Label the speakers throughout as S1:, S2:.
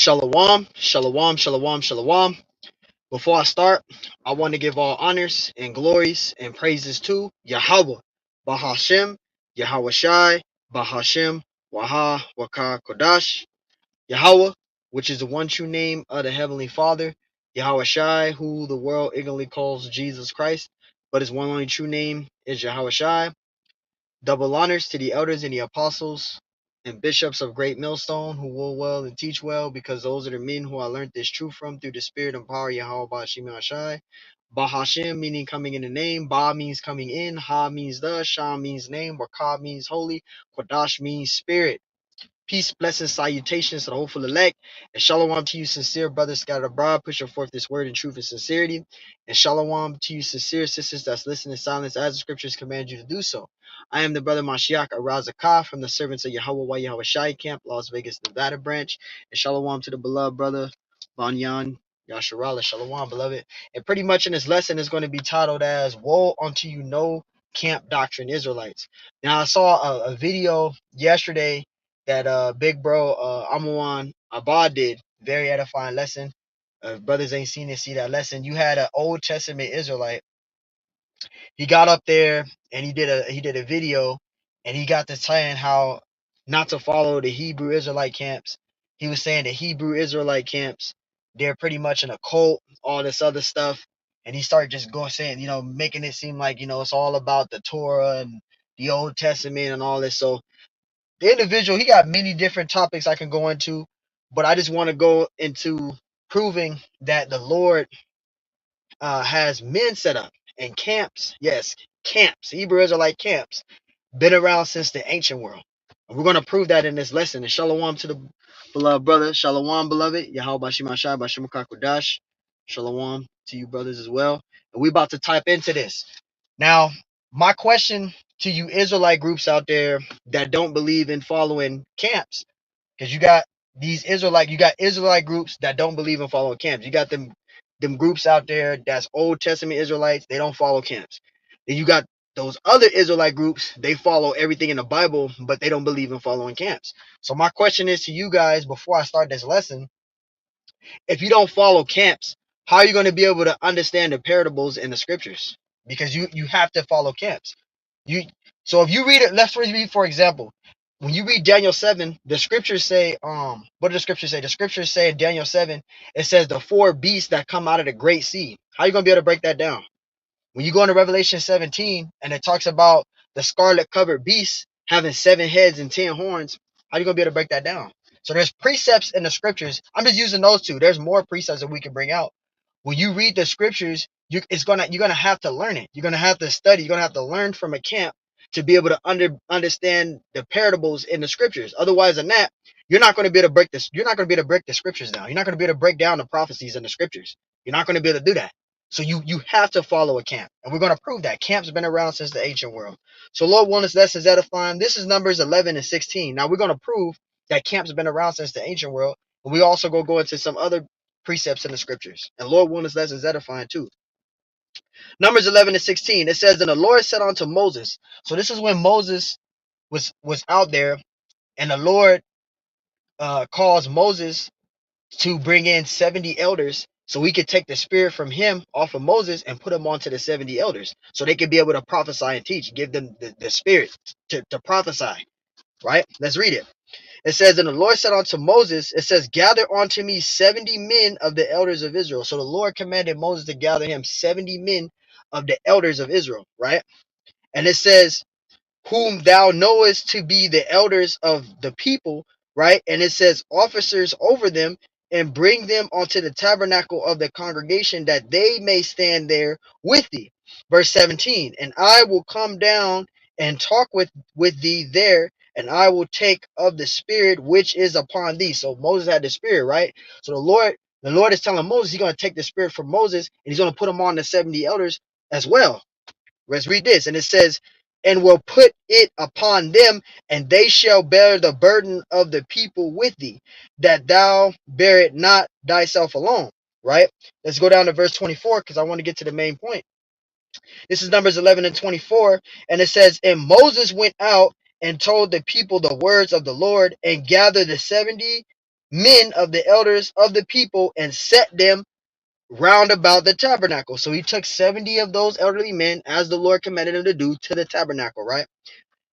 S1: Shalom, shalom, shalom, shalom. Before I start, I want to give all honors and glories and praises to Yahawah, BAHASHAM, YAHAWASHI, BAHASHAM, YAHAWAH, QADASH, YAHAWAH, which is the one true name of the Heavenly Father, YAHAWASHI, who the world ignorantly calls Jesus Christ, but his one only true name is YAHAWASHI. Double honors to the elders and the apostles and bishops of Greatmilstone who will well and teach well, because those are the men who I learned this truth from through the spirit and power of YAHWAH Shai. BAHASHAM meaning coming in the name, Ba means coming in, Ha means the, Sham means name, Rakah means holy, Qadash means spirit. Peace, blessings, salutations to the hopeful elect, and shalom to you, sincere brothers scattered abroad, pushing forth this word in truth and sincerity. And shalom to you, sincere sisters that's listening in silence as the scriptures command you to do so. I am the brother Mashiach RACHAA from the servants of YAHAWAH YAHAWASHI Camp, Las Vegas, Nevada branch. And shalom to the beloved brother Banyan Yasharala. Shalom, beloved. And pretty much in this lesson is going to be titled as Woe Unto You No Camp Doctrine Israelites. Now, I saw a video yesterday that big bro Amawan Abad did. Very edifying lesson. Brothers ain't seen it, see that lesson. You had an Old Testament Israelite. He got up there and he did a video, and he got to saying how not to follow the Hebrew Israelite camps. He was saying the Hebrew Israelite camps, they're pretty much in a cult, all this other stuff. And he started just going saying, making it seem like, it's all about the Torah and the Old Testament and all this. So the individual, he got many different topics I can go into, but I just want to go into proving that the Lord has men set up and camps. Yes, camps, Hebrew Israelite camps, been around since the ancient world. And we're going to prove that in this lesson. And shalom to the beloved brother. Shalom, beloved. YAHWAH Shai Bashimakakudash. Shalom to you brothers as well. And we about to type into this. Now, my question to you Israelite groups out there that don't believe in following camps, because you got Israelite groups that don't believe in following camps. You got them groups out there that's Old Testament Israelites, they don't follow camps. Then you got those other Israelite groups, they follow everything in the Bible, but they don't believe in following camps. So my question is to you guys before I start this lesson, if you don't follow camps, how are you going to be able to understand the parables in the scriptures? Because you have to follow camps. You So if you read it, let's read, for example, when you read Daniel 7, the scriptures say, what do the scriptures say? The scriptures say in Daniel 7, it says the four beasts that come out of the great sea. How are you gonna be able to break that down? When you go into Revelation 17 and it talks about the scarlet covered beast having 7 heads and 10 horns, how are you gonna be able to break that down? So there's precepts in the scriptures. I'm just using those two. There's more precepts that we can bring out. When you read the scriptures, you're gonna have to learn it. You're gonna have to study. You're gonna have to learn from a camp to be able to understand the parables in the scriptures. Otherwise than that, you're not going to be able to break this. You're not going to be able to break the scriptures down. You're not going to be able to break down the prophecies in the scriptures. You're not going to be able to do that. So you have to follow a camp. And we're going to prove that. Camps have been around since the ancient world. So Lord willing, this lesson is edifying. This is Numbers 11 and 16. Now we're going to prove that camps have been around since the ancient world. And we also go into some other precepts in the scriptures. And Lord willing, this lesson is edifying too. Numbers 11 and 16. It says, and the Lord said unto Moses. So this is when Moses was out there, and the Lord caused Moses to bring in 70 elders so he could take the spirit from him off of Moses and put him onto the 70 elders so they could be able to prophesy and teach, give them the spirit to prophesy. Right? Let's read it. It says, and the Lord said unto Moses, it says, gather unto me 70 men of the elders of Israel. So the Lord commanded Moses to gather him 70 men of the elders of Israel. Right? And it says, whom thou knowest to be the elders of the people, right? And it says officers over them, and bring them onto the tabernacle of the congregation, that they may stand there with thee. Verse 17, and I will come down and talk with thee there, and I will take of the spirit which is upon thee. So Moses had the spirit, right? So the Lord is telling Moses he's going to take the spirit from Moses, and he's going to put him on the 70 elders as well. Let's read this. And it says, and will put it upon them, and they shall bear the burden of the people with thee, that thou bear it not thyself alone. Right? Let's go down to verse 24, because I want to get to the main point. This is Numbers 11 and 24. And it says, and Moses went out and told the people the words of the Lord, and gathered the 70 men of the elders of the people and set them round about the tabernacle. So he took 70 of those elderly men, as the Lord commanded him to do, to the tabernacle, right?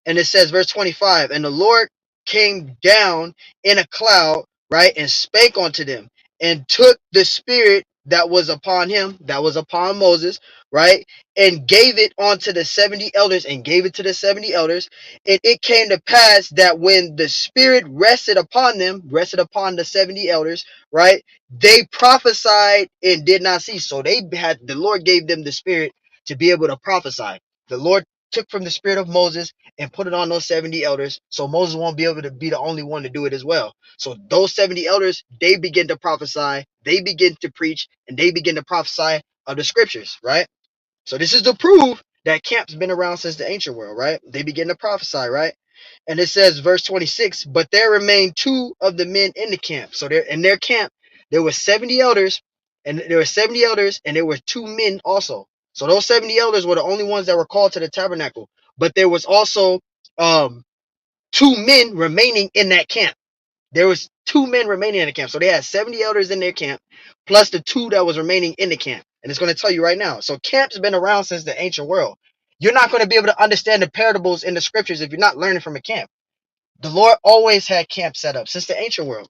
S1: And it says, verse 25, and the Lord came down in a cloud, right, and spake unto them, and took the spirit that was upon him, that was upon Moses, right, and gave it unto the 70 elders, and gave it to the 70 elders. And it came to pass that when the spirit rested upon them, rested upon the 70 elders, right, they prophesied and did not cease. So they had, the Lord gave them the spirit to be able to prophesy. The Lord took from the spirit of Moses and put it on those 70 elders, so Moses won't be able to be the only one to do it as well. So those 70 elders, they begin to prophesy, they begin to preach, and they begin to prophesy of the scriptures, right? So this is to prove that camp's been around since the ancient world, right? They begin to prophesy, right? And it says, verse 26, but there remained two of the men in the camp. So there in their camp, there were 70 elders, and there were 70 elders, and there were two men also. So those 70 elders were the only ones that were called to the tabernacle. But there was also two men remaining in that camp. There was two men remaining in the camp. So they had 70 elders in their camp, plus the two that was remaining in the camp. And it's going to tell you right now. So camp's been around since the ancient world. You're not going to be able to understand the parables in the scriptures if you're not learning from a camp. The Lord always had camp set up since the ancient world.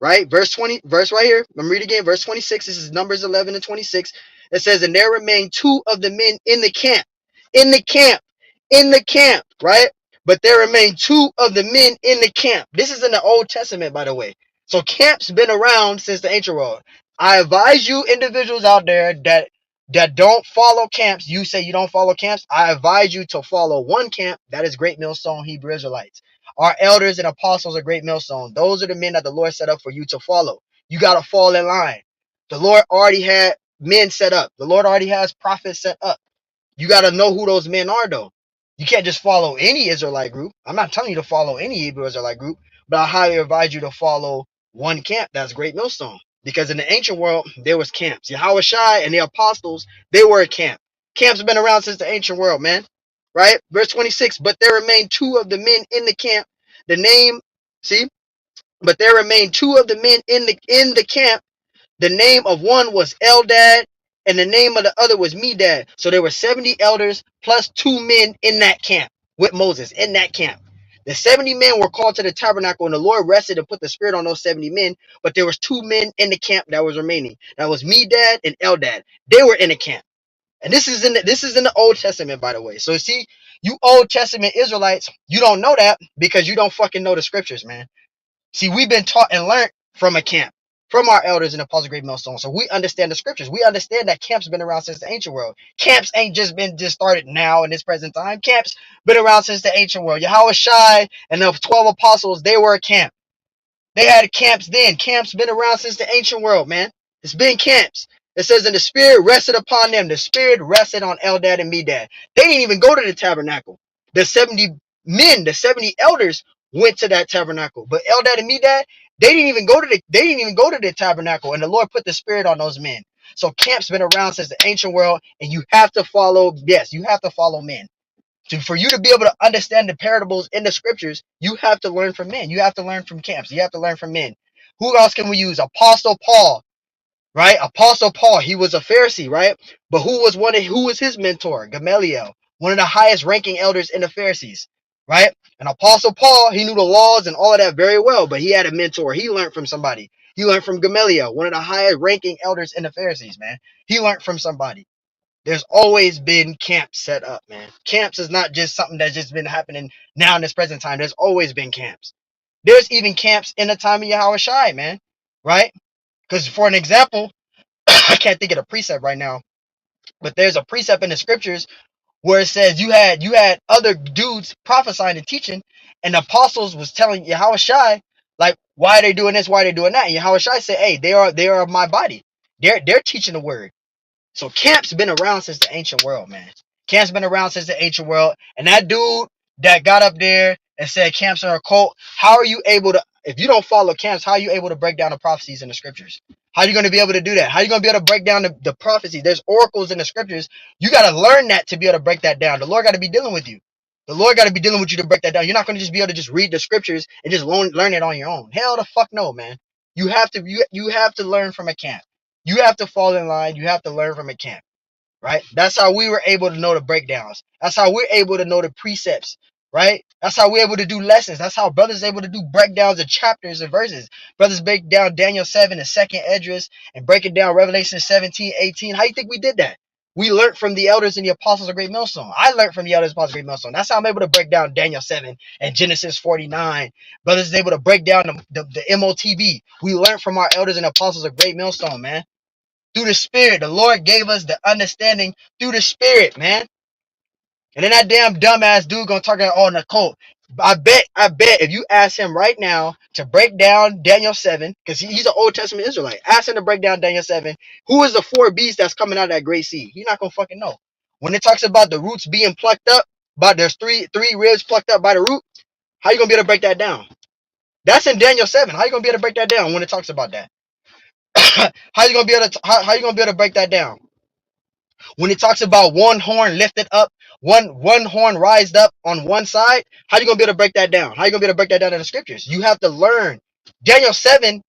S1: Right? Verse 20, verse right here. I'm reading again. Verse 26. This is Numbers 11 and 26. It says, and there remained two of the men in the camp. In the camp. In the camp. Right? But there remain two of the men in the camp. This is in the Old Testament, by the way. So camp's been around since the ancient world. I advise you individuals out there that don't follow camps. You say you don't follow camps. I advise you to follow one camp. That is Greatmilstone Hebrew Israelites. Our elders and apostles are Greatmilstone. Those are the men that the Lord set up for you to follow. You got to fall in line. The Lord already had men set up. The Lord already has prophets set up. You got to know who those men are, though. You can't just follow any Israelite group. I'm not telling you to follow any Hebrew Israelite group, but I highly advise you to follow one camp. That's Greatmilstone. Because in the ancient world, there was camps. YAHAWASHI and the apostles, they were a camp. Camps have been around since the ancient world, man. Right? Verse 26, but there remain two of the men in the camp. The name, see? But there remain two of the men in the camp. The name of one was Eldad, and the name of the other was Medad. So there were 70 elders plus two men in that camp with Moses in that camp. The 70 men were called to the tabernacle, and the Lord rested and put the spirit on those 70 men. But there was two men in the camp that was remaining. That was Medad and Eldad. They were in the camp. And this is in the Old Testament, by the way. So see, you Old Testament Israelites, you don't know that because you don't fucking know the scriptures, man. See, we've been taught and learned from a camp, from our elders in the Apostle Greatmilstone. So we understand the scriptures. We understand that camp's been around since the ancient world. Camps ain't just started now in this present time. Camps been around since the ancient world. YAHAWASHI and the 12 apostles, they were a camp. They had camps then. Camps been around since the ancient world, man. It's been camps. It says, and the spirit rested upon them. The spirit rested on Eldad and Medad. They didn't even go to the tabernacle. The 70 men, the 70 elders went to that tabernacle. But Eldad and Medad, they didn't even go to the tabernacle. And the Lord put the spirit on those men. So camp's been around since the ancient world, and you have to follow, yes, you have to follow men. For you to be able to understand the parables in the scriptures, you have to learn from men. You have to learn from camps. You have to learn from men. Who else can we use? Apostle Paul, right? Apostle Paul, he was a Pharisee, right? But who was his mentor? Gamaliel, one of the highest ranking elders in the Pharisees, right? And Apostle Paul, he knew the laws and all of that very well, but he had a mentor. He learned from somebody. He learned from Gamaliel, one of the highest ranking elders in the Pharisees, man. He learned from somebody. There's always been camps set up, man. Camps is not just something that's just been happening now in this present time. There's always been camps. There's even camps in the time of YAHAWASHI, man. Right? Because for an example, I can't think of the precept right now, but there's a precept in the scriptures where it says you had other dudes prophesying and teaching, and the apostles was telling YAHAWASHI, like, why are they doing this? Why are they doing that? And YAHAWASHI said, hey, they are of my body. They're teaching the word. So camp's been around since the ancient world, man. Camp's been around since the ancient world. And that dude that got up there and said camps are a cult, how are you able to, if you don't follow camps, how are you able to break down the prophecies in the scriptures? How are you going to be able to do that? How are you going to be able to break down the prophecy? There's oracles in the scriptures. You got to learn that to be able to break that down. The Lord got to be dealing with you. The Lord got to be dealing with you to break that down. You're not going to just be able to just read the scriptures and just learn it on your own. Hell the fuck no, man. You have to learn from a camp. You have to fall in line. You have to learn from a camp. Right? That's how we were able to know the breakdowns. That's how we're able to know the precepts, right? That's how we're able to do lessons. That's how brothers are able to do breakdowns of chapters and verses. Brothers break down Daniel 7 and 2nd Esdras and break it down Revelation 17, 18. How you think we did that? We learned from the elders and the apostles of Greatmilstone. I learned from the elders and apostles of Greatmilstone. That's how I'm able to break down Daniel 7 and Genesis 49. Brothers is able to break down the MOTB. We learned from our elders and apostles of Greatmilstone, man. Through the Spirit. The Lord gave us the understanding through the Spirit, man. And then that damn dumbass dude gonna talk about, oh, Nicole. I bet if you ask him right now to break down Daniel 7, because he's an Old Testament Israelite. Ask him to break down Daniel 7. Who is the four beasts that's coming out of that great sea? He's not gonna fucking know. When it talks about the roots being plucked up, but there's three ribs plucked up by the root, how you gonna be able to break that down? That's in Daniel 7. How you gonna be able to break that down when it talks about that? how you gonna be able to how you gonna be able to break that down? When it talks about one horn lifted up, one horn rised up on one side, how you gonna be able to break that down? How you gonna be able to break that down in the scriptures? You have to learn. Daniel 7,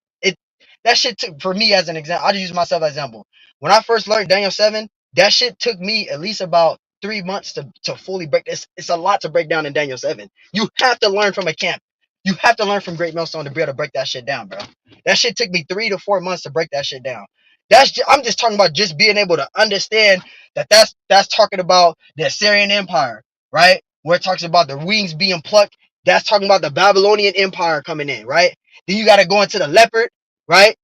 S1: that shit took, for me as an example, I'll just use myself as an example. When I first learned Daniel 7, that shit took me at least about 3 months to fully break this. It's a lot to break down in Daniel 7. You have to learn from a camp. You have to learn from Greatmilstone to be able to break that shit down, bro. That shit took me 3 to 4 months to break that shit down. I'm just talking about just being able to understand that's talking about the Assyrian Empire, right? Where it talks about the wings being plucked. That's talking about the Babylonian Empire coming in, right? Then you got to go into the leopard, right?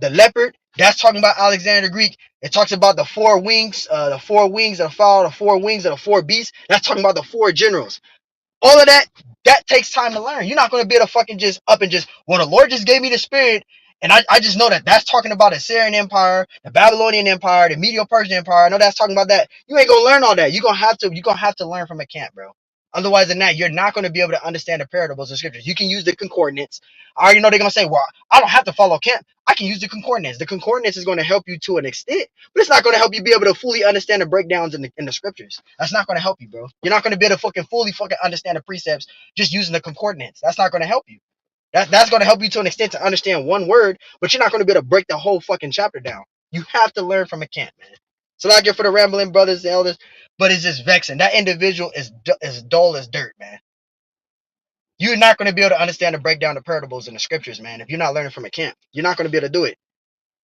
S1: The leopard, that's talking about Alexander the Greek. It talks about the four wings of the fowl, the four wings of the four beasts. That's talking about the four generals. All of that takes time to learn. You're not going to be able to fucking just up and just, well, the Lord just gave me the spirit. And I just know that that's talking about the Assyrian Empire, the Babylonian Empire, the Medo-Persian Empire. I know that's talking about that. You ain't gonna learn all that. You're gonna have to learn from a camp, bro. Otherwise than that, you're not going to be able to understand the parables of scriptures. You can use the concordance. I already know they're going to say, well, I don't have to follow camp. I can use the concordance. The concordance is going to help you to an extent, but it's not going to help you be able to fully understand the breakdowns in the scriptures. That's not going to help you, bro. You're not going to be able to fully understand the precepts just using the concordance. That's not going to help you. That's going to help you to an extent to understand one word, but you're not going to be able to break the whole fucking chapter down. You have to learn from a camp, man. So I get for the rambling brothers and elders, but it's just vexing. That individual is dull as dirt, man. You're not going to be able to understand the breakdown of parables in the scriptures, man, if you're not learning from a camp. You're not going to be able to do it.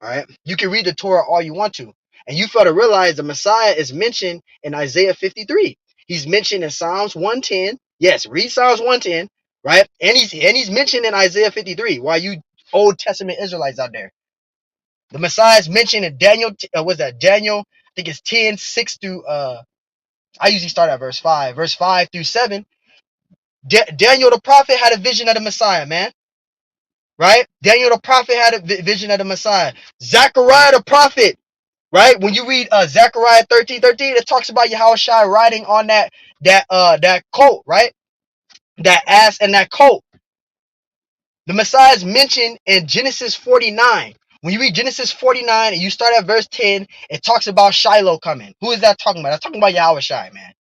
S1: All right. You can read the Torah all you want to, and you fail to realize the Messiah is mentioned in Isaiah 53. He's mentioned in Psalms 110. Yes, read Psalms 110, right? And he's mentioned in Isaiah 53. Why you Old Testament Israelites out there? The Messiah is mentioned in Daniel. Was that Daniel? I think it's 10, 6 through. I usually start at verse 5. Verse 5 through 7. Daniel the prophet had a vision of the Messiah, man. Right? Daniel the prophet had a vision of the Messiah. Zechariah the prophet, right? When you read Zechariah 13:13, it talks about YAHAWASHI riding on that colt, right? That ass and that colt. The Messiah is mentioned in Genesis 49. When you read Genesis 49 and you start at verse 10, it talks about Shiloh coming. Who is that talking about? That's talking about YAHAWASHI, man.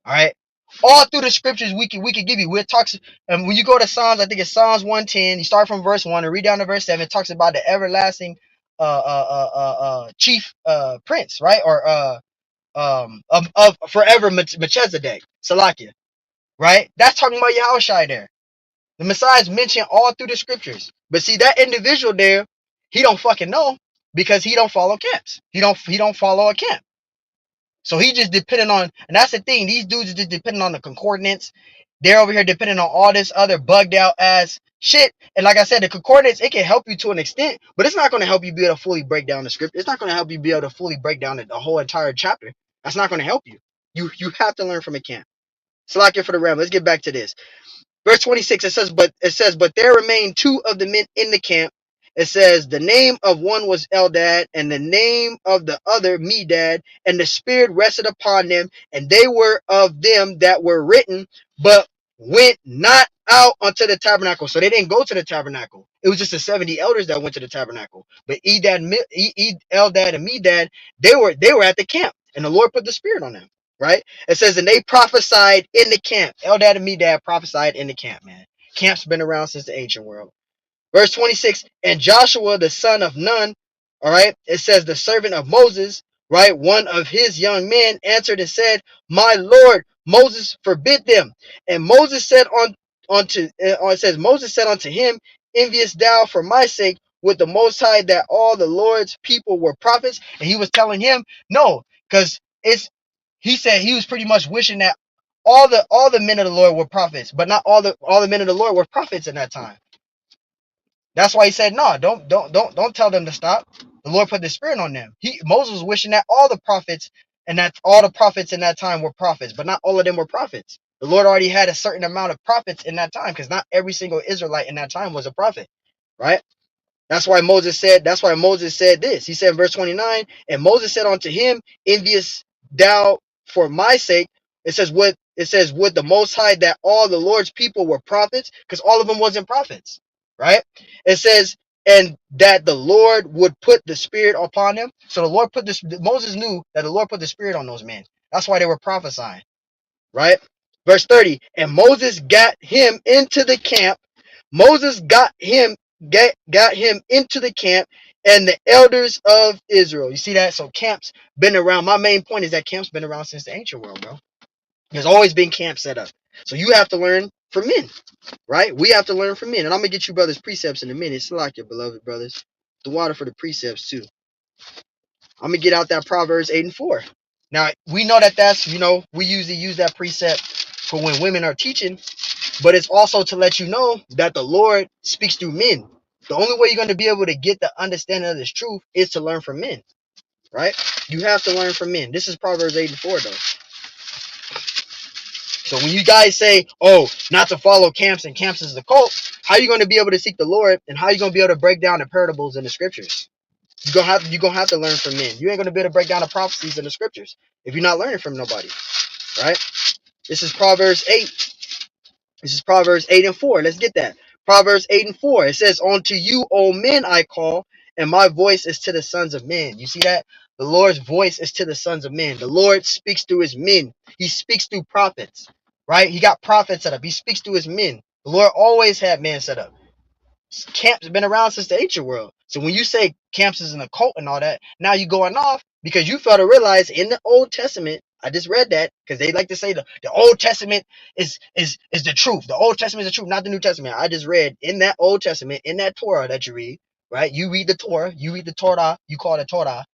S1: All right. All through the scriptures we can give you. It talks, and when you go to Psalms, I think it's Psalms 110. You start from verse 1 and read down to verse 7. It talks about the everlasting chief prince, right? Or of forever Melchizedek, Salakia, right? That's talking about YAHAWASHI there. The Messiah is mentioned all through the scriptures. But see, that individual there, he don't fucking know because he don't follow camps. He don't follow a camp. So he just depending on, and that's the thing, these dudes are just depending on the concordance. They're over here depending on all this other bugged out ass shit. And like I said, the concordance, it can help you to an extent, but it's not going to help you be able to fully break down the script. It's not going to help you be able to fully break down the whole entire chapter. That's not going to help you. You have to learn from a camp. So like it for the ramble. Let's get back to this. Verse 26, it says, but there remained two of the men in the camp. It says, the name of one was Eldad, and the name of the other Medad, and the spirit rested upon them, and they were of them that were written, but went not out unto the tabernacle. So they didn't go to the tabernacle. It was just the 70 elders that went to the tabernacle. But Eldad and Medad, they were at the camp, and the Lord put the spirit on them. Right? It says, and they prophesied in the camp. Eldad and Medad prophesied in the camp, man. Camp's been around since the ancient world. Verse 26, and Joshua the son of Nun, all right, it says the servant of Moses, right, one of his young men answered and said, my Lord, Moses forbid them. And Moses said it says, Moses said unto him, envious thou for my sake with the Most High that all the Lord's people were prophets? And he was telling him, no, because he said he was pretty much wishing that all the men of the Lord were prophets, but not all the men of the Lord were prophets in that time. That's why he said, no, don't tell them to stop. The Lord put the spirit on them. Moses was wishing that all the prophets in that time were prophets, but not all of them were prophets. The Lord already had a certain amount of prophets in that time, because not every single Israelite in that time was a prophet, right? That's why Moses said this. He said in verse 29, and Moses said unto him, envious thou for my sake. Would the Most High that all the Lord's people were prophets, because all of them wasn't prophets, right? It says, and that the Lord would put the spirit upon them. So the Lord put this, Moses knew that the Lord put the spirit on those men. That's why they were prophesying, right? Verse 30, and Moses got him into the camp. Moses got him into the camp and the elders of Israel. You see that? So camps been around. My main point is that camps been around since the ancient world, bro. There's always been camps set up. So you have to learn from men, right? We have to learn from men. And I'm going to get you brothers precepts in a minute. Slack your beloved brothers. The water for the precepts too. I'm going to get out that Proverbs 8 and 4. Now, we know that that's, we usually use that precept for when women are teaching, but it's also to let you know that the Lord speaks through men. The only way you're going to be able to get the understanding of this truth is to learn from men, right? You have to learn from men. This is Proverbs 8 and 4, though. So when you guys say, oh, not to follow camps and camps is the cult, how are you going to be able to seek the Lord, and how are you going to be able to break down the parables in the scriptures? You're gonna have to learn from men. You ain't going to be able to break down the prophecies in the scriptures if you're not learning from nobody, right? This is Proverbs 8. This is Proverbs 8 and 4. Let's get that. Proverbs 8 and 4. It says, unto you, O men, I call, and my voice is to the sons of men. You see that? The Lord's voice is to the sons of men. The Lord speaks through his men. He speaks through prophets, right? He got prophets set up. He speaks through his men. The Lord always had men set up. Camps have been around since the ancient world. So when you say camps is an occult and all that, now you're going off because you fail to realize in the Old Testament, I just read that because they like to say the Old Testament is the truth. The Old Testament is the truth, not the New Testament. I just read in that Old Testament, in that Torah that you read, right? You read the Torah, you read the Torah, you call it Torah,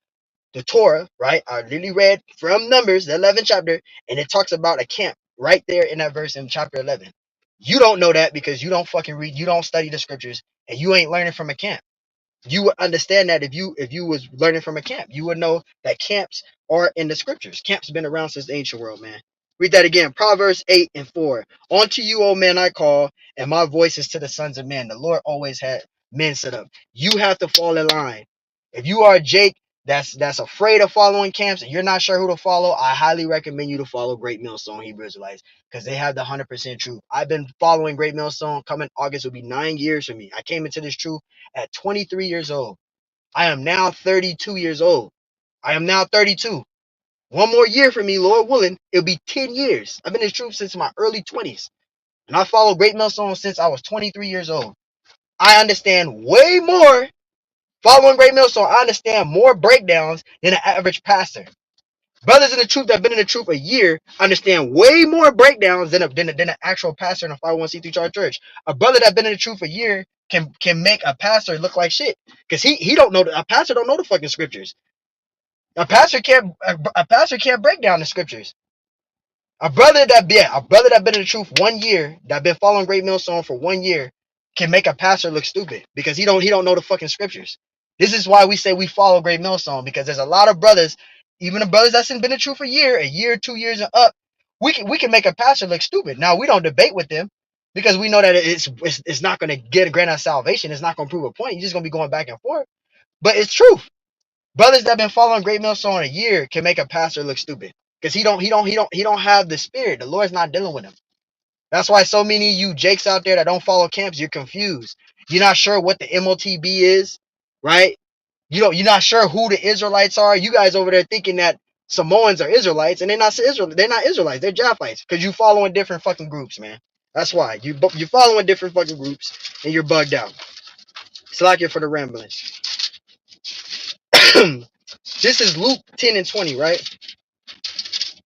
S1: the Torah, right? I literally read from Numbers, the 11th chapter, and it talks about a camp right there in that verse in chapter 11. You don't know that because you don't fucking read, you don't study the scriptures, and you ain't learning from a camp. You would understand that if you was learning from a camp, you would know that camps are in the scriptures. Camps have been around since the ancient world, man. Read that again. Proverbs 8 and 4. Unto you, O man, I call, and my voice is to the sons of men. The Lord always had men set up. You have to fall in line. If you are Jake that's afraid of following camps and you're not sure who to follow, I highly recommend you to follow Greatmilstone Hebrew Israelites because they have the 100% truth. I've been following Greatmilstone. Coming August will be 9 years for me. I came into this truth at 23 years old. I am now 32 years old. I am now 32. One more year for me, Lord willing, it'll be 10 years. I've been in this truth since my early 20s. And I followed Greatmilstone since I was 23 years old. I understand way more. Following Greatmilstone, I understand more breakdowns than an average pastor. Brothers in the truth that have been in the truth a year understand way more breakdowns than an actual pastor in a 501c3 church. A brother that been in the truth a year can make a pastor look like shit because he don't know. A pastor don't know the fucking scriptures. A pastor can't break down the scriptures. A brother that been in the truth 1 year, that been following Greatmilstone for 1 year, can make a pastor look stupid because he don't know the fucking scriptures. This is why we say we follow Greatmilstone, because there's a lot of brothers, even the brothers that's been in the truth a year, 2 years and up, we can make a pastor look stupid. Now we don't debate with them because we know that it's not going to grant us salvation. It's not going to prove a point. You're just going to be going back and forth. But it's truth. Brothers that been following Greatmilstone a year can make a pastor look stupid because he don't have the spirit. The Lord's not dealing with him. That's why so many of you jakes out there that don't follow camps, you're confused. You're not sure what the MOTB is, right? You're not sure who the Israelites are. You guys over there thinking that Samoans are Israelites, and they're not Israelites. They're Japhites because you following different fucking groups, man. That's why you're following different fucking groups and you're bugged out. Salakia for the rambling. This is Luke 10 and 20, right?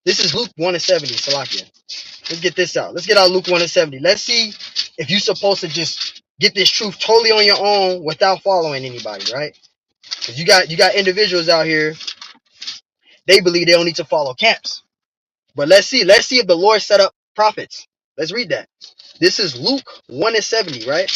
S1: This is Luke 1 and 70, Salakia. Let's get this out. Let's get out Luke 1 and 70. Let's see if you're supposed to just get this truth totally on your own without following anybody, right? Because you got individuals out here, they believe they don't need to follow camps. But let's see if the Lord set up prophets. Let's read that. This is Luke 1 and 70, right?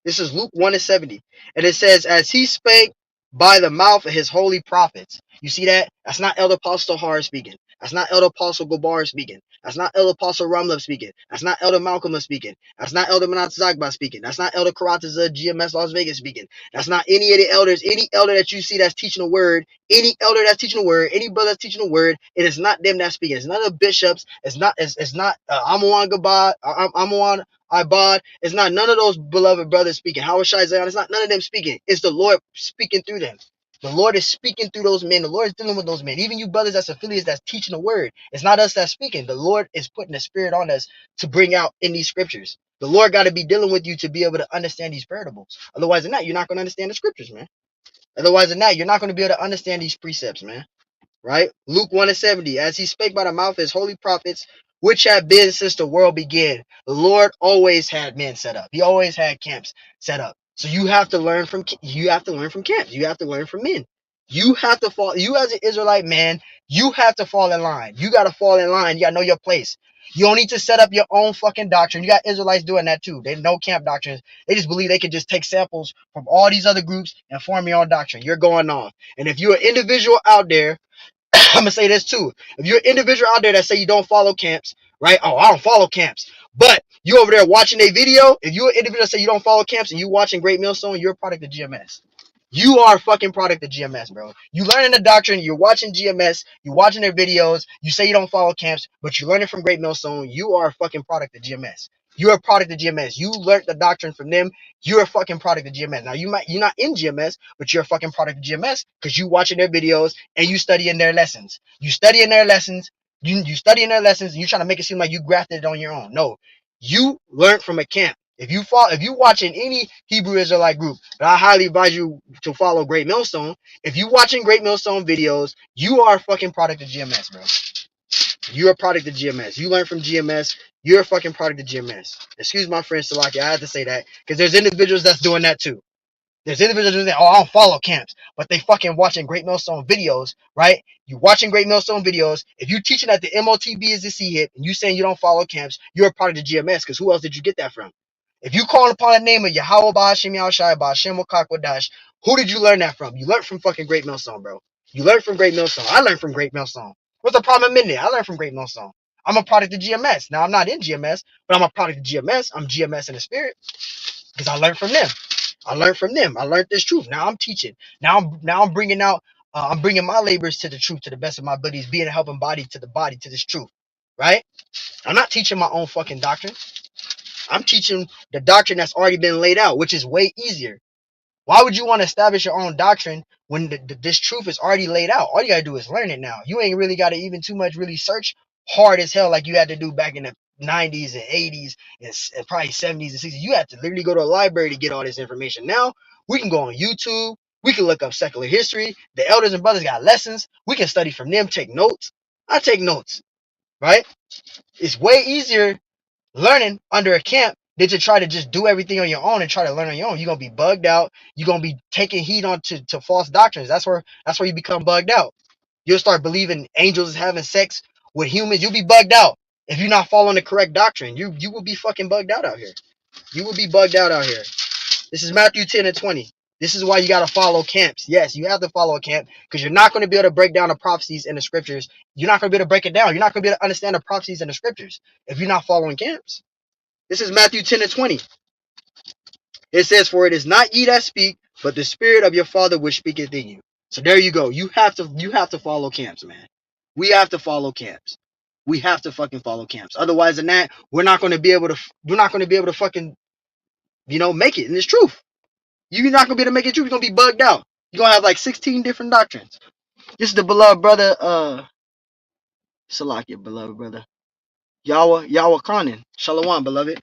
S1: This is Luke 1 and 70. And it says, as he spake by the mouth of his holy prophets. You see that? That's not Elder Apostle Har speaking. That's not Elder Apostle Gobar speaking. That's not Elder Apostle Ramlev speaking. That's not Elder Malcolm speaking. That's not Elder Manat Zagba speaking. That's not Elder Karataza GMS Las Vegas speaking. That's not any of the elders. Any elder that you see that's teaching a word, any elder that's teaching a word, any brother that's teaching a word, it is not them that's speaking. It's not the bishops. It's not Amawan Gabad. Amawan Ibad. It's not none of those beloved brothers speaking. Howard Shai Zion. It's not none of them speaking. It's the Lord speaking through them. The Lord is speaking through those men. The Lord is dealing with those men. Even you brothers that's affiliates that's teaching the word. It's not us that's speaking. The Lord is putting the spirit on us to bring out in these scriptures. The Lord got to be dealing with you to be able to understand these parables. Otherwise than that, you're not going to understand the scriptures, man. Otherwise than that, you're not going to be able to understand these precepts, man. Right? Luke 1 and 70. As he spake by the mouth of his holy prophets, which have been since the world began. The Lord always had men set up. He always had camps set up. So you have to learn from camps. You have to learn from men. You have to fall. You as an Israelite man, you have to fall in line. You got to fall in line. You got to know your place. You don't need to set up your own fucking doctrine. You got Israelites doing that too. They know camp doctrines. They just believe they can just take samples from all these other groups and form your own doctrine. You're going off. And if you're an individual out there, I'm gonna say this too. If you're an individual out there that say you don't follow camps, right? Oh, I don't follow camps. But you over there watching a video, if you're an individual that say you don't follow camps and you watching Greatmilstone, you're a product of GMS. You are a fucking product of GMS, bro. You learning the doctrine, you're watching GMS, you're watching their videos, you say you don't follow camps, but you're learning from Greatmilstone, you are a fucking product of GMS. You're a product of GMS. You learned the doctrine from them. You're a fucking product of GMS. Now you're not in GMS, but you're a fucking product of GMS because you watching their videos and you studying their lessons. You studying their lessons. You studying their lessons and you trying to make it seem like you grafted it on your own. No, you learned from a camp. If you watching any Hebrew Israelite group, but I highly advise you to follow Greatmilstone. If you watching Greatmilstone videos, you are a fucking product of GMS, bro. You're a product of GMS. You learn from GMS. You're a fucking product of GMS. Excuse my friend Salaki. I had to say that because there's individuals that's doing that too. There's individuals that, oh, I don't follow camps, but they fucking watching Greatmilstone videos, right? You watching Greatmilstone videos. If you teaching that the MOTB is the C hip and you saying you don't follow camps, you're a product of GMS because who else did you get that from? If you calling upon the name of YAHAWAH, BAHASHAM, YAHAWASHI, BAHASHAM, QADASH, who did you learn that from? You learned from fucking Greatmilstone, bro. You learned from Greatmilstone. I learned from Greatmilstone. What's the problem in there? I learned from Greatmilstone. I'm a product of GMS. Now, I'm not in GMS, but I'm a product of GMS. I'm GMS in the spirit because I learned from them. I learned from them. I learned this truth. Now I'm teaching. Now I'm bringing out. I'm bringing my labors to the truth to the best of my abilities, being a helping body to this truth, right? I'm not teaching my own fucking doctrine. I'm teaching the doctrine that's already been laid out, which is way easier. Why would you want to establish your own doctrine when this truth is already laid out? All you gotta do is learn it now. You ain't really gotta even too much really search hard as hell like you had to do back in the 90s and 80s and probably 70s and 60s. You had to literally go to a library to get all this information. Now we can go on YouTube. We can look up secular history. The elders and brothers got lessons. We can study from them, take notes. I take notes, right? It's way easier learning under a camp than to try to just do everything on your own and try to learn on your own. You're gonna be bugged out. You're gonna be taking heed on to false doctrines. That's where you become bugged out. You'll start believing angels is having sex with humans. You'll be bugged out if you're not following the correct doctrine. You will be fucking bugged out here. You will be bugged out here. This is Matthew 10 and 20. This is why you gotta follow camps. Yes, you have to follow a camp because you're not going to be able to break down the prophecies in the scriptures. You're not going to be able to break it down. You're not going to be able to understand the prophecies in the scriptures if you're not following camps. This is Matthew 10 and 20. It says, for it is not ye that speak, but the spirit of your Father which speaketh in you. So there you go. You have to follow camps, man. We have to follow camps. We have to fucking follow camps. Otherwise than that, we're not going to be able to fucking, make it in this truth. You're not going to be able to make it true. You're going to be bugged out. You're going to have like 16 different doctrines. This is the beloved brother, Salakia, beloved brother. Yahweh Kanan. Shalom, beloved.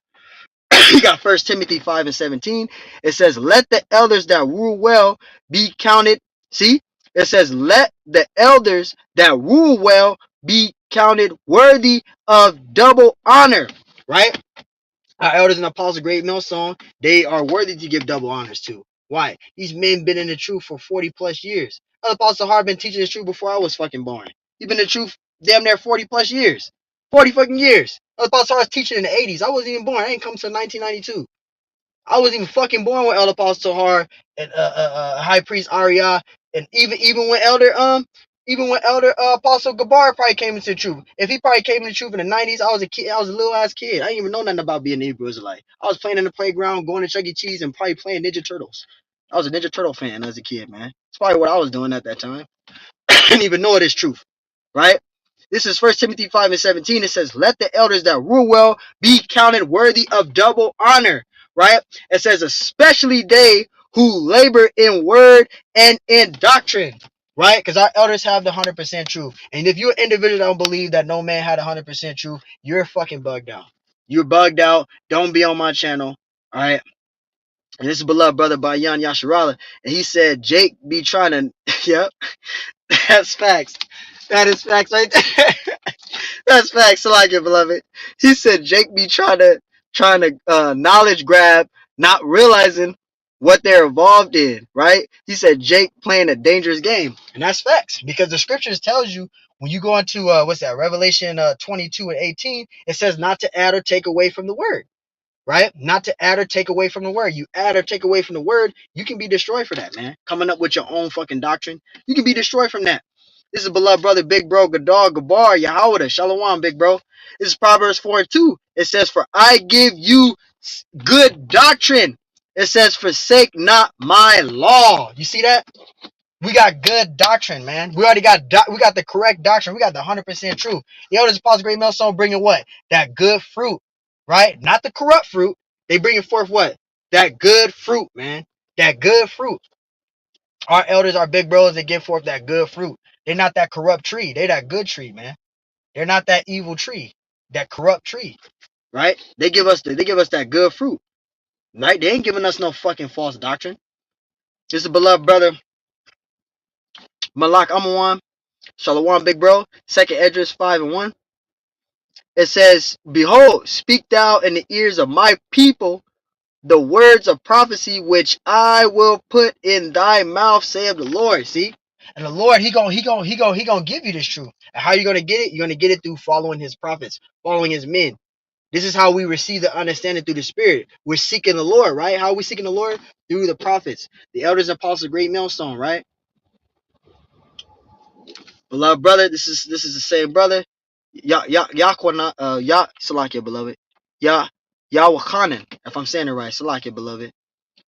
S1: You got 1 Timothy 5:17. It says, let the elders that rule well be counted. See, it says, let the elders that rule well be counted worthy of double honor. Right? Our elders and apostles of Greatmilstone, they are worthy to give double honors to. Why? These men been in the truth for 40 plus years. Apostle Hart been teaching the truth before I was fucking born. He been in the truth damn near 40 plus years. 40 fucking years. Apostle Hart's teaching in the 80s. I wasn't even born. I ain't come to 1992. I wasn't even fucking born when Elder Apostle Tahar and High Priest Arya, and even when Elder Apostle Gabar probably came into the truth. If he probably came into the truth in the 90s, I was a kid. I was a little ass kid. I didn't even know nothing about being a Hebrew Israelite. I was playing in the playground, going to Chuck E. Cheese, and probably playing Ninja Turtles. I was a Ninja Turtle fan as a kid, man. It's probably what I was doing at that time. I didn't even know it is truth, right? This is 1 Timothy 5:17. It says, let the elders that rule well be counted worthy of double honor, right? It says, especially they who labor in word and in doctrine, right? Because our elders have the 100% truth. And if you're an individual that don't believe that no man had 100% truth, you're fucking bugged out. You're bugged out. Don't be on my channel, all right? And this is beloved brother by Yan Yasharala. And he said, Jake be trying to, yep, that's facts. That is facts right there. That's facts. I like it, beloved. He said Jake be trying to knowledge grab, not realizing what they're involved in, right? He said Jake playing a dangerous game. And that's facts. Because the scriptures tells you when you go into what's that, Revelation 22:18, it says not to add or take away from the word. Right? Not to add or take away from the word. You add or take away from the word, you can be destroyed for that, man. Coming up with your own fucking doctrine, you can be destroyed from that. This is beloved brother, big bro, Gadar, Gabar, YAHAWAH, Shalom, big bro. This is Proverbs 4:2. It says, for I give you good doctrine. It says, forsake not my law. You see that? We got good doctrine, man. We already got we got the correct doctrine. We got the 100% truth. The elders Apostle Greatmilstone bringing what? That good fruit, right? Not the corrupt fruit. They bringing forth what? That good fruit, man. That good fruit. Our elders, our big bros, they give forth that good fruit. They're not that corrupt tree. They that good tree, man. They're not that evil tree, that corrupt tree, right? They give us that good fruit, right? They ain't giving us no fucking false doctrine. This is a beloved brother, Malak Amawan. Shalom, big bro. Second Esdras 5:1. It says, behold, speak thou in the ears of my people the words of prophecy which I will put in thy mouth, saith the Lord. See? And the Lord, he gonna give you this truth. And how you gonna get it? You're gonna get it through following his prophets, following his men. This is how we receive the understanding through the Spirit. We're seeking the Lord, right? How are we seeking the Lord? Through the prophets, the elders and apostles of Greatmilstone, right? Beloved brother, this is the same brother. Yahweh, Salakia, beloved. YAHWAHANAN, if I'm saying it right. Salakia, beloved.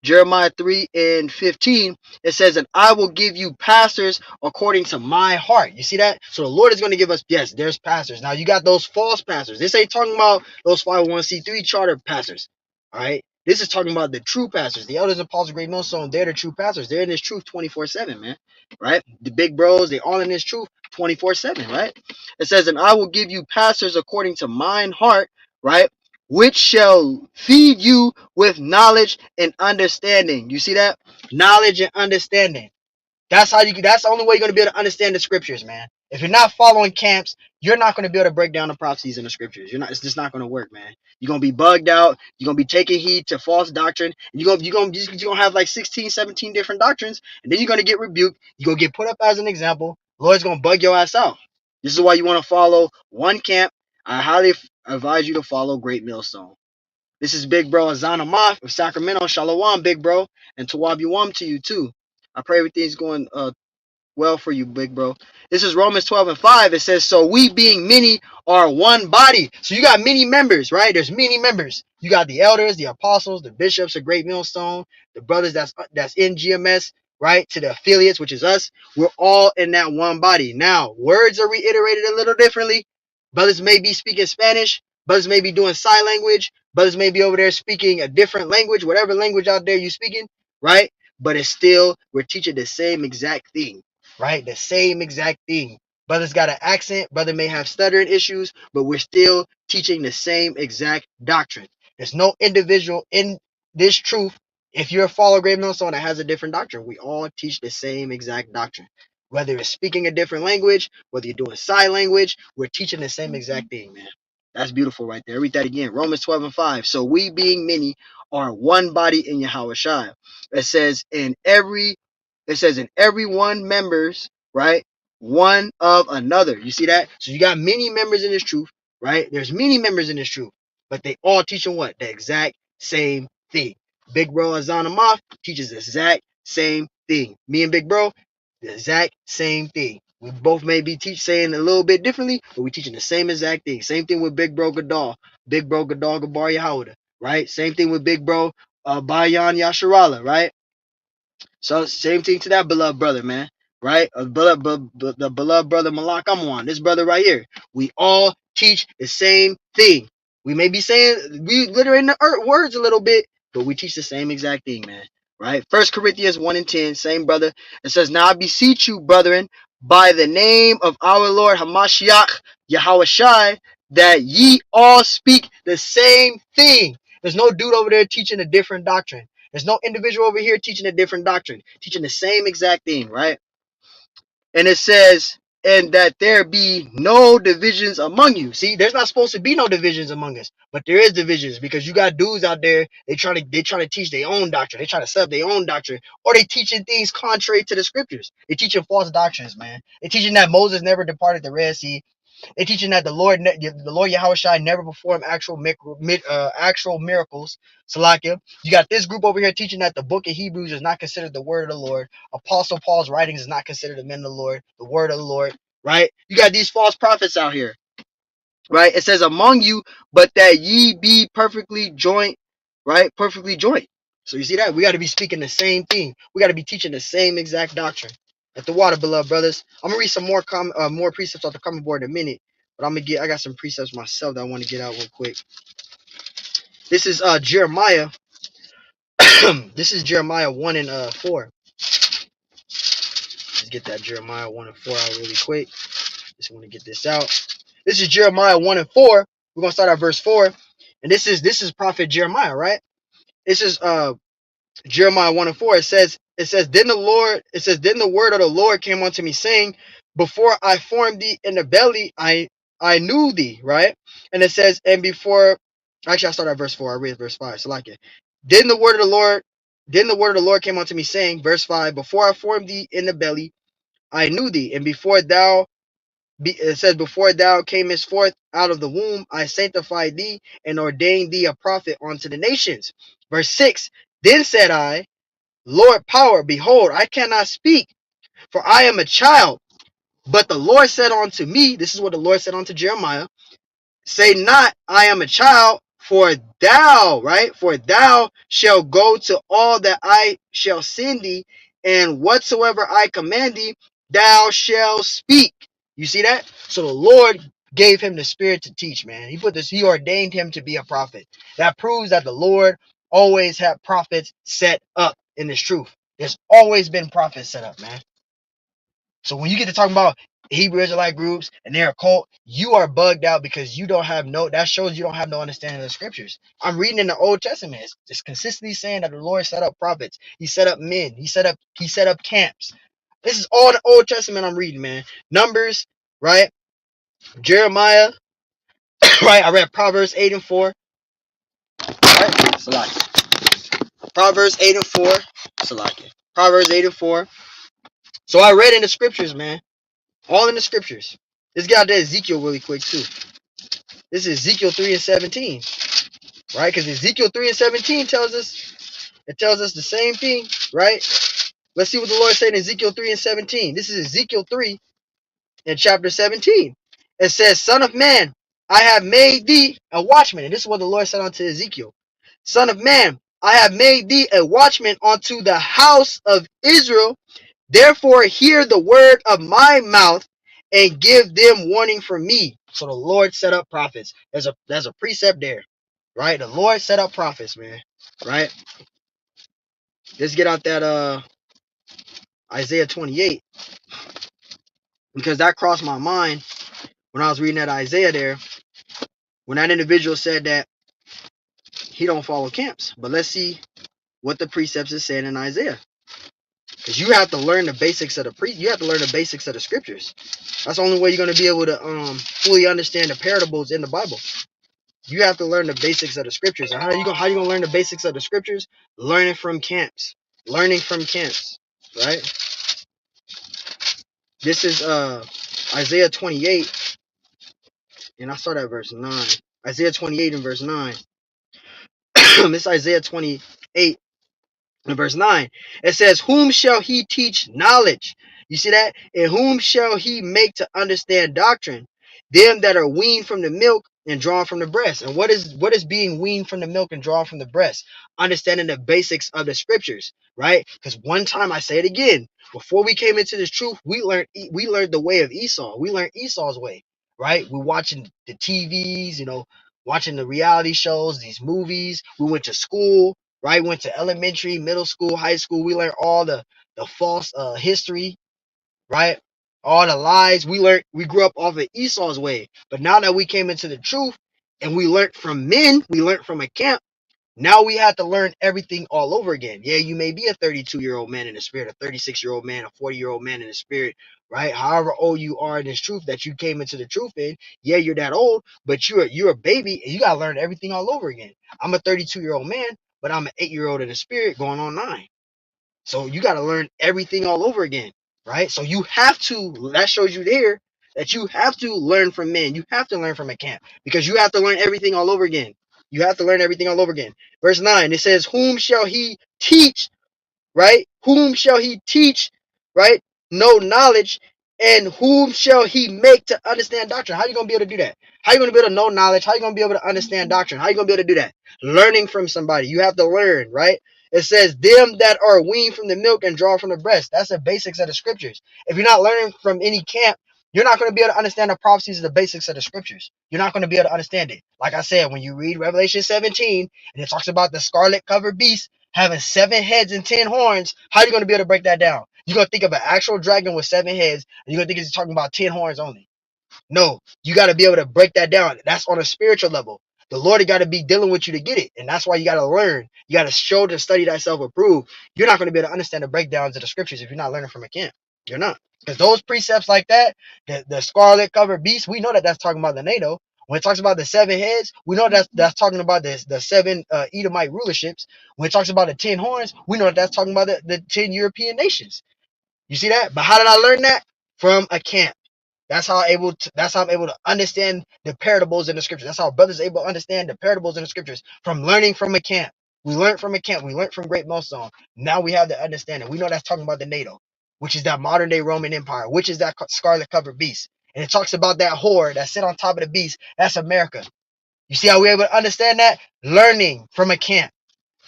S1: Jeremiah 3:15, it says, and I will give you pastors according to my heart. You see that? So the Lord is going to give us, yes, there's pastors. Now you got those false pastors. This ain't talking about those 501c3 charter pastors. All right. This is talking about the true pastors. The elders and apostles of Greatmilstone, they're the true pastors. They're in this truth 24/7, man. Right? The big bros, they all in this truth 24/7, right? It says, and I will give you pastors according to mine heart, right? Which shall feed you with knowledge and understanding. You see that? Knowledge and understanding. That's how that's the only way you're going to be able to understand the scriptures, man. If you're not following camps, you're not going to be able to break down the prophecies in the scriptures. It's just not going to work, man. You're going to be bugged out. You're going to be taking heed to false doctrine. And you're going to have like 16, 17 different doctrines. And then you're going to get rebuked. You're going to get put up as an example. The Lord's going to bug your ass out. This is why you want to follow one camp. I highly advise you to follow Greatmilstone. This is Big Bro Azana Moth of Sacramento. Shalom, Big Bro. And Tawabiwam to you, too. I pray everything's going well for you, big bro. This is Romans 12:5. It says, so we being many are one body. So you got many members, right? There's many members. You got the elders, the apostles, the bishops of Greatmilstone, the brothers that's in GMS, right? To the affiliates, which is us. We're all in that one body. Now, words are reiterated a little differently. Brothers may be speaking Spanish. Brothers may be doing sign language. Brothers may be over there speaking a different language, whatever language out there you're speaking, right? But it's still, we're teaching the same exact thing. Right? The same exact thing. Brother's got an accent. Brother may have stuttering issues, but we're still teaching the same exact doctrine. There's no individual in this truth. If you're a follower of Greatmilstone that has a different doctrine, we all teach the same exact doctrine. Whether it's speaking a different language, whether you're doing sign language, we're teaching the same exact thing, man. That's beautiful right there. Read that again. Romans 12 and 5. So we being many are one body in YAHAWASHI. It says in every one members, right? One of another. You see that? So you got many members in this truth, right? There's many members in this truth, but they all teaching what? The exact same thing. Big bro Azan Amath teaches the exact same thing. Me and Big Bro, the exact same thing. We both may be saying a little bit differently, but we teaching the same exact thing. Same thing with Big Bro Gadal. Big Bro Gadal Gabar Yahuda, right? Same thing with Big Bro Bayan Yasharala, right? So same thing to that beloved brother, man. Right? The beloved brother Malak Amwan, this brother right here. We all teach the same thing. We may be saying we littering the words a little bit, but we teach the same exact thing, man. Right? 1 Corinthians 1 and 10, same brother. It says, now I beseech you, brethren, by the name of our Lord Hamashiach, Yahawashi, that ye all speak the same thing. There's no dude over there teaching a different doctrine. There's no individual over here teaching a different doctrine, teaching the same exact thing, right? And it says, and that there be no divisions among you. See, there's not supposed to be no divisions among us, but there is divisions because you got dudes out there, they try to teach their own doctrine. They try to set up their own doctrine, or they teaching things contrary to the scriptures. They teaching false doctrines, man. They teaching that Moses never departed the Red Sea. They're teaching that the Lord Yahawashi never performed actual miracles. Salakia. You got this group over here teaching that the book of Hebrews is not considered the word of the Lord. Apostle Paul's writings is not considered the men of the Lord, the word of the Lord. Right? You got these false prophets out here. Right? It says among you, but that ye be perfectly joint. Right? Perfectly joint. So you see that? We got to be speaking the same thing. We got to be teaching the same exact doctrine. At the water, beloved brothers. I'm gonna read some more precepts off the comment board in a minute. But I got some precepts myself that I want to get out real quick. This is Jeremiah. This is Jeremiah 1 and 4. Let's get that Jeremiah 1 and 4 out really quick. Just want to get this out. This is Jeremiah 1 and 4. We're gonna start at verse 4. And this is Prophet Jeremiah, right? This is Jeremiah 1 and 4, it says, then the word of the Lord came unto me, saying, before I formed thee in the belly, I knew thee, right? And it says, and before, actually I start at verse 4, I read verse 5, so like it. Then the word of the Lord came unto me, saying, verse 5, before I formed thee in the belly, I knew thee, and it says, before thou camest forth out of the womb, I sanctified thee and ordained thee a prophet unto the nations. Verse 6, then said I, Lord power, behold, I cannot speak, for I am a child. But the Lord said unto me, this is what the Lord said unto Jeremiah, say not, I am a child, for thou, right? For thou shalt go to all that I shall send thee, and whatsoever I command thee, thou shalt speak. You see that? So the Lord gave him the spirit to teach, man. He ordained him to be a prophet. That proves that the Lord always had prophets set up in this truth. There's always been prophets set up, man. So when you get to talking about Hebrew Israelite groups and they're a cult, you are bugged out because that shows you don't have no understanding of the scriptures. I'm reading in the Old Testament. It's consistently saying that the Lord set up prophets. He set up men. He set up camps. This is all the Old Testament I'm reading, man. Numbers, right? Jeremiah, right? I read Proverbs 8 and 4. Right? Salakia. Proverbs 8 and 4. Salakia. Proverbs 8 and 4. So I read in the scriptures, man. All in the scriptures. Let's get out to Ezekiel really quick too. This is Ezekiel 3 and 17. Right? Because Ezekiel 3 and 17 tells us the same thing, right? Let's see what the Lord said in Ezekiel 3 and 17. This is Ezekiel 3 in chapter 17. It says, Son of man, I have made thee a watchman. And this is what the Lord said unto Ezekiel. Son of man, I have made thee a watchman unto the house of Israel. Therefore hear the word of my mouth and give them warning from me. So the Lord set up prophets. There's a precept there, right? The Lord set up prophets, man, right? Let's get out that Isaiah 28, because that crossed my mind when I was reading that Isaiah there, when that individual said that he don't follow camps. But let's see what the precepts is saying in Isaiah. Because you have to learn the basics of you have to learn the basics of the scriptures. That's the only way you're going to be able to fully understand the parables in the Bible. You have to learn the basics of the scriptures. And how you gonna learn the basics of the scriptures? Learning from camps. Learning from camps. Right? This is Isaiah 28, and I start at verse 9. Isaiah 28 and verse 9. This is Isaiah 28 in verse 9, it says, whom shall he teach knowledge? You see that? And whom shall he make to understand doctrine? Them that are weaned from the milk and drawn from the breast. And what is being weaned from the milk and drawn from the breast? Understanding the basics of the scriptures, right? Because one time, I say it again, before we came into this truth, we learned the way of Esau. We learned Esau's way, right? We're watching the TVs, watching the reality shows, these movies. We went to school, right? Went to elementary, middle school, high school. We learned all the false history, right? All the lies. We grew up off of Esau's way. But now that we came into the truth and we learned from men, we learned from a camp. Now we have to learn everything all over again. Yeah, you may be a 32-year-old man in the spirit, a 36-year-old man, a 40-year-old man in the spirit, right? However old you are in this truth that you came into the truth in, yeah, you're that old, but you're a baby and you gotta learn everything all over again. I'm a 32-year-old man, but I'm an 8-year-old in the spirit going on 9. So you got to learn everything all over again, right? So you have to, that shows you there that you have to learn from men. You have to learn from a camp because you have to learn everything all over again. You have to learn everything all over again. Verse 9, it says, whom shall he teach, right? Whom shall he teach, right? No knowledge. And whom shall he make to understand doctrine? How are you going to be able to do that? How are you going to be able to know knowledge? How are you going to be able to understand doctrine? How are you going to be able to do that? Learning from somebody. You have to learn, right? It says, them that are weaned from the milk and drawn from the breast. That's the basics of the scriptures. If you're not learning from any camp, you're not going to be able to understand the prophecies of the basics of the scriptures. You're not going to be able to understand it. Like I said, when you read Revelation 17, and it talks about the scarlet covered beast having 7 heads and 10 horns, how are you going to be able to break that down? You're going to think of an actual dragon with 7 heads, and you're going to think it's talking about 10 horns only. No, you got to be able to break that down. That's on a spiritual level. The Lord got to be dealing with you to get it. And that's why you got to learn. You got to show to study thyself approved. You're not going to be able to understand the breakdowns of the scriptures if you're not learning from a camp. You're not. Because those precepts like that, the scarlet covered beast, we know that that's talking about the NATO. When it talks about the 7 heads, we know that's talking about the 7 Edomite rulerships. When it talks about the 10 horns, we know that that's talking about the 10 European nations. You see that? But how did I learn that? From a camp. That's how I'm able to understand the parables in the scriptures. That's how brothers are able to understand the parables in the scriptures from learning from a camp. We learned from a camp. We learned from Greatmilstone. Now we have the understanding. We know that's talking about the NATO, which is that modern day Roman Empire, which is that scarlet covered beast. And it talks about that whore that sit on top of the beast. That's America. You see how we're able to understand that? Learning from a camp.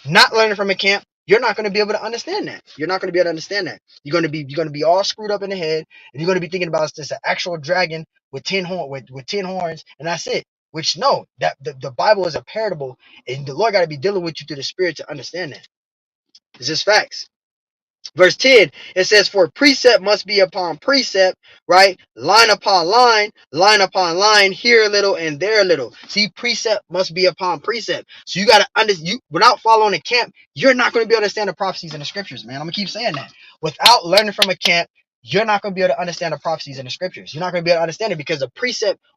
S1: Not learning from a camp, you're not going to be able to understand that. You're not going to be able to understand that. You're going to be all screwed up in the head, and you're going to be thinking about it's just an actual dragon with 10 horns, and that's it. Which no, that the Bible is a parable, and the Lord got to be dealing with you through the Spirit to understand that. It's just facts. Verse 10, it says, for precept must be upon precept, right? Line upon line upon line, here a little and there a little. See, precept must be upon precept. So you got to understand, without following a camp, you're not going to be able to understand the prophecies in the scriptures, man. I'm going to keep saying that. Without learning from a camp, you're not going to be able to understand the prophecies in the scriptures. You're not going to be able to understand it because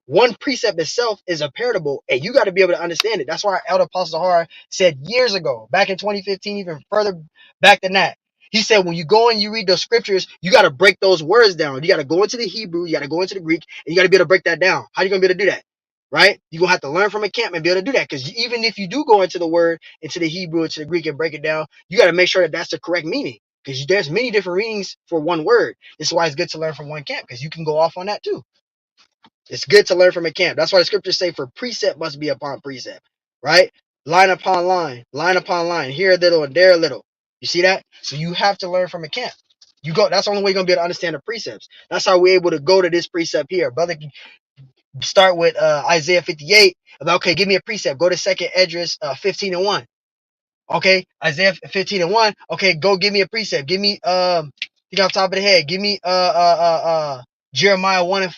S1: one precept itself is a parable, and you got to be able to understand it. That's why our elder Apostle Zahar said years ago, back in 2015, even further back than that. He said, when you go and you read the scriptures, you got to break those words down. You got to go into the Hebrew, you got to go into the Greek, and you got to be able to break that down. How are you going to be able to do that? Right? You're going to have to learn from a camp and be able to do that. Because even if you do go into the word, into the Hebrew, into the Greek, and break it down, you got to make sure that that's the correct meaning. Because there's many different meanings for one word. This is why it's good to learn from one camp, because you can go off on that too. It's good to learn from a camp. That's why the scriptures say, for precept must be upon precept. Right? Line upon line, here a little and there a little. You see that? So you have to learn from a camp. That's the only way you're gonna be able to understand the precepts. That's how we're able to go to this precept here. Brother, start with Isaiah 58. Okay, give me a precept. Go to 2nd Esdras 15 and 1. Okay, Isaiah 15 and 1. Okay, go give me a precept. Give me think off the top of the head. Give me Jeremiah 1 and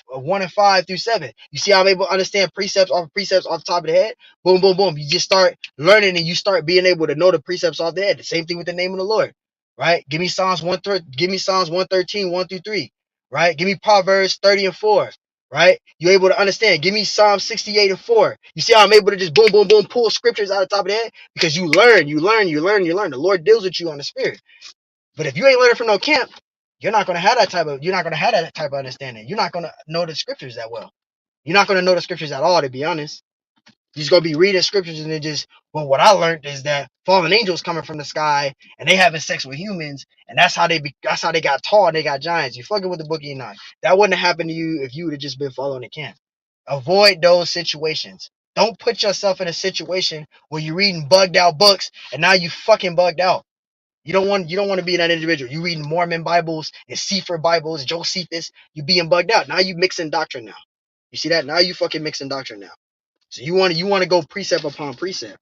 S1: 5 through 7. You see how I'm able to understand precepts off the top of the head? Boom, boom, boom. You just start learning and you start being able to know the precepts off the head. The same thing with the name of the Lord. Right? Give me Psalms 113, 1 through 3. Right? Give me Proverbs 30 and 4. Right? You're able to understand. Give me Psalm 68 and 4. You see how I'm able to just boom, boom, boom, pull scriptures out of the top of the head? Because you learn. The Lord deals with you on the spirit. But if you ain't learning from no camp, you're not gonna have that type of understanding. You're not gonna know the scriptures that well. You're not gonna know the scriptures at all, to be honest. You're just gonna be reading scriptures and then just, well, what I learned is that fallen angels coming from the sky and they having sex with humans, and that's how they got tall and they got giants. You fucking with the book of Enoch. That wouldn't have happened to you if you would have just been following the camp. Avoid those situations. Don't put yourself in a situation where you're reading bugged out books and now you fucking bugged out. You don't want to be that individual. You reading Mormon Bibles and Sefer Bibles, Josephus, you being bugged out. Now you mixing doctrine now. You see that? Now you fucking mixing doctrine now. So you want to go precept upon precept.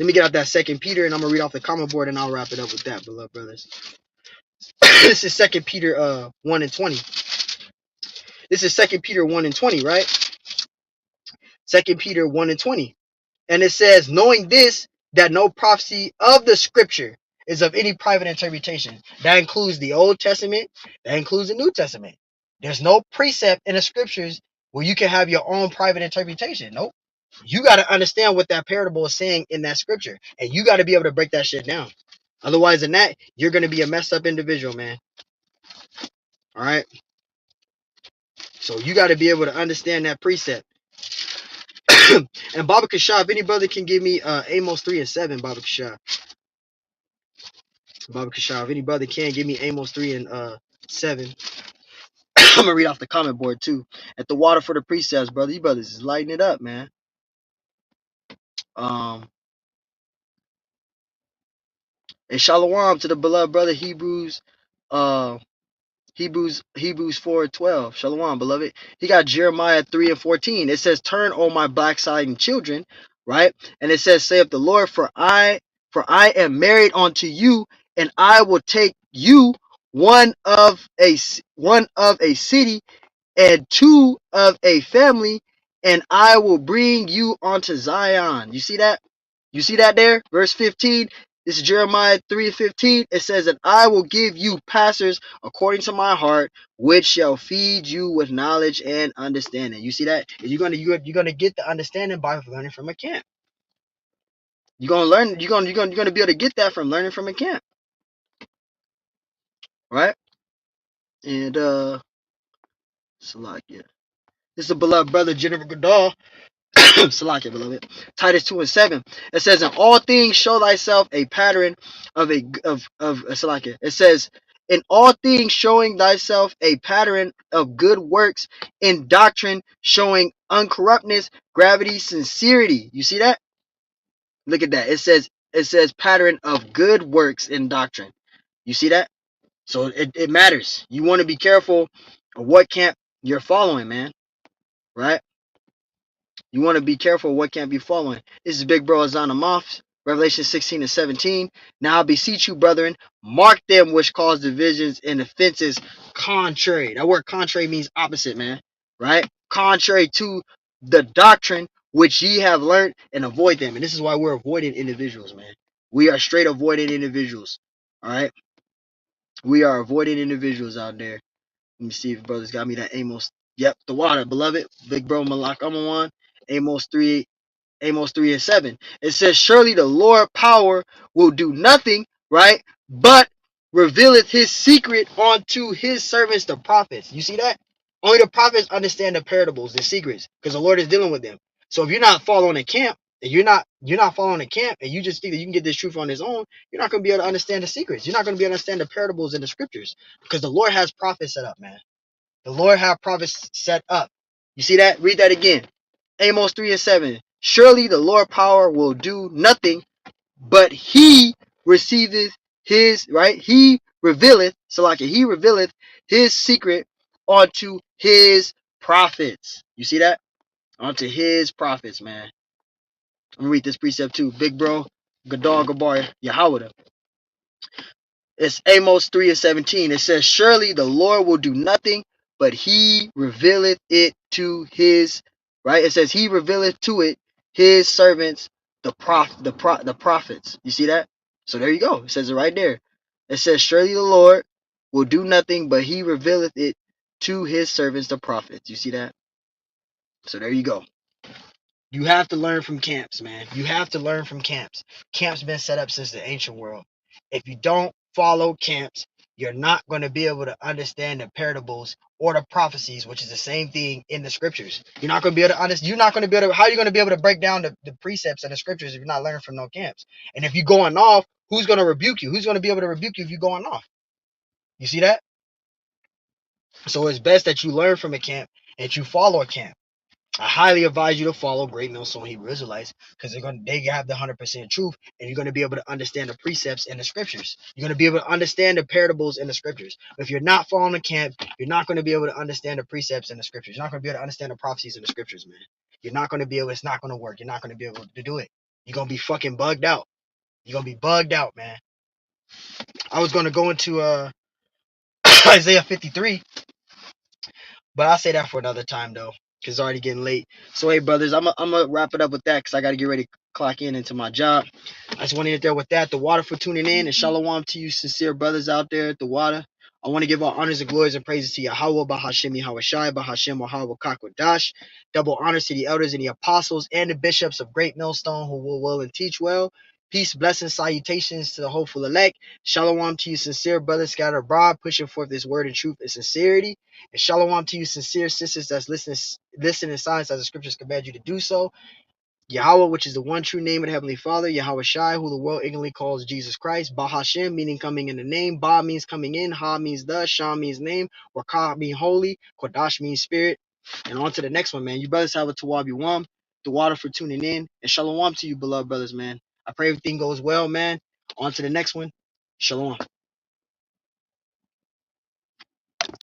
S1: Let me get out that Second Peter and I'm gonna read off the comment board and I'll wrap it up with that, beloved brothers. This is Second Peter 1 and 20. This is Second Peter 1 and 20, right? Second Peter 1 and 20. And it says, knowing this, that no prophecy of the scripture is of any private interpretation. That includes the Old Testament. That includes the New Testament. There's no precept in the scriptures where you can have your own private interpretation. Nope. You got to understand what that parable is saying in that scripture. And you got to be able to break that shit down. Otherwise than that, you're going to be a messed up individual, man. All right. So you got to be able to understand that precept. And Baba Kashah, if any brother can give me Amos 3 and 7, Baba Kashah. Baba Kashah, if any brother can give me Amos 3 and 7. I'm gonna read off the comment board too. At the water for the precepts, brother. You brothers is lighting it up, man. And shalom to the beloved brother Hebrews 4:12. Shalom, beloved. He got Jeremiah 3 and 14. It says, turn, O my backsliding children, right? And it says, saith the Lord, for I am married unto you, and I will take you one of a city and two of a family, and I will bring you onto Zion. You see that? You see that there? Verse 15. This is Jeremiah 3:15. It says that I will give you pastors according to my heart, which shall feed you with knowledge and understanding. You see that? You're gonna get the understanding by learning from a camp. You're gonna learn. You're gonna be able to get that from learning from a camp, right? And Salakia. This is a beloved brother, Jennifer Goodall. Salakia, beloved. Titus 2 and 7. It says, in all things show thyself a pattern of Salakia. It says, in all things showing thyself a pattern of good works, in doctrine showing uncorruptness, gravity, sincerity. You see that? Look at that. It says pattern of good works in doctrine. You see that? So it matters. You want to be careful of what camp you're following, man. Right? You want to be careful what can't be following. This is Big Bro Azana Moth, Revelation 16 and 17. Now I beseech you, brethren, mark them which cause divisions and offenses contrary. That word contrary means opposite, man. Right? Contrary to the doctrine which ye have learned, and avoid them. And this is why we're avoiding individuals, man. We are straight avoiding individuals. All right? We are avoiding individuals out there. Let me see if brothers got me that Amos. Yep, the water, beloved. Big Bro Malak Amawan. Amos 3 and 7. It says, surely the Lord power will do nothing, right? But revealeth his secret unto his servants, the prophets. You see that? Only the prophets understand the parables, the secrets, because the Lord is dealing with them. So if you're not following a camp, and you're not following a camp, and you just think that you can get this truth on his own, you're not going to be able to understand the secrets. You're not going to be able to understand the parables in the scriptures, because the Lord has prophets set up, man. The Lord have prophets set up. You see that? Read that again. Amos 3 and 7. Surely the Lord power will do nothing, but he receiveth his, right? He revealeth, he revealeth his secret unto his prophets. You see that? Unto his prophets, man. I'm gonna read this precept too. Big Bro, Gadar Gabar, YAHAWAH. It's Amos 3 and 17. It says, surely the Lord will do nothing, but he revealeth it to his, right? It says he revealeth to it his servants, the prophets. You see that? So there you go. It says it right there. It says, surely the Lord will do nothing, but he revealeth it to his servants, the prophets. You see that? So there you go. You have to learn from camps, man. You have to learn from camps. Camps been set up since the ancient world. If you don't follow camps, you're not going to be able to understand the parables or the prophecies, which is the same thing in the scriptures. You're not going to be able to understand. You're not going to be able to. How are you going to be able to break down the precepts and the scriptures if you're not learning from no camps? And if you're going off, who's going to rebuke you? Who's going to be able to rebuke you if you're going off? You see that? So it's best that you learn from a camp and you follow a camp. I highly advise you to follow Greatmilstone Hebrew Israelites because they have the 100% truth, and you're going to be able to understand the precepts in the scriptures. You're going to be able to understand the parables in the scriptures. But if you're not following the camp, you're not going to be able to understand the precepts in the scriptures. You're not going to be able to understand the prophecies in the scriptures, man. You're not going to be able. It's not going to work. You're not going to be able to do it. You're going to be fucking bugged out. You're going to be bugged out, man. I was going to go into Isaiah 53. But I'll say that for another time, though, because it's already getting late. So, hey, brothers, I'm going to wrap it up with that because I got to get ready to clock in into my job. I just want to end there with that. The water for tuning in, and shalom to you sincere brothers out there at the water. I want to give all honors and glories and praises to YAHAWAH, BAHASHAM, YAHAWASHI, BAHASHAM, YAHAWAH, QADASH. Double honors to the elders and the apostles and the bishops of Greatmilstone who will well and teach well. Peace, blessings, salutations to the hopeful elect. Shalom to you sincere brothers scattered abroad, pushing forth this word in truth and sincerity. And shalom to you sincere sisters that's listening in silence as the scriptures command you to do so. YAHAWAH, which is the one true name of the Heavenly Father. YAHAWASHI, who the world ignorantly calls Jesus Christ. BAHASHAM, meaning coming in the name. Ba means coming in. Ha means the. Sham means name. RACHAA means holy. QADASH means spirit. And on to the next one, man. You brothers have a Tawab Yuam. The water for tuning in. And shalom to you, beloved brothers, man. I pray everything goes well, man. On to the next one. Shalom.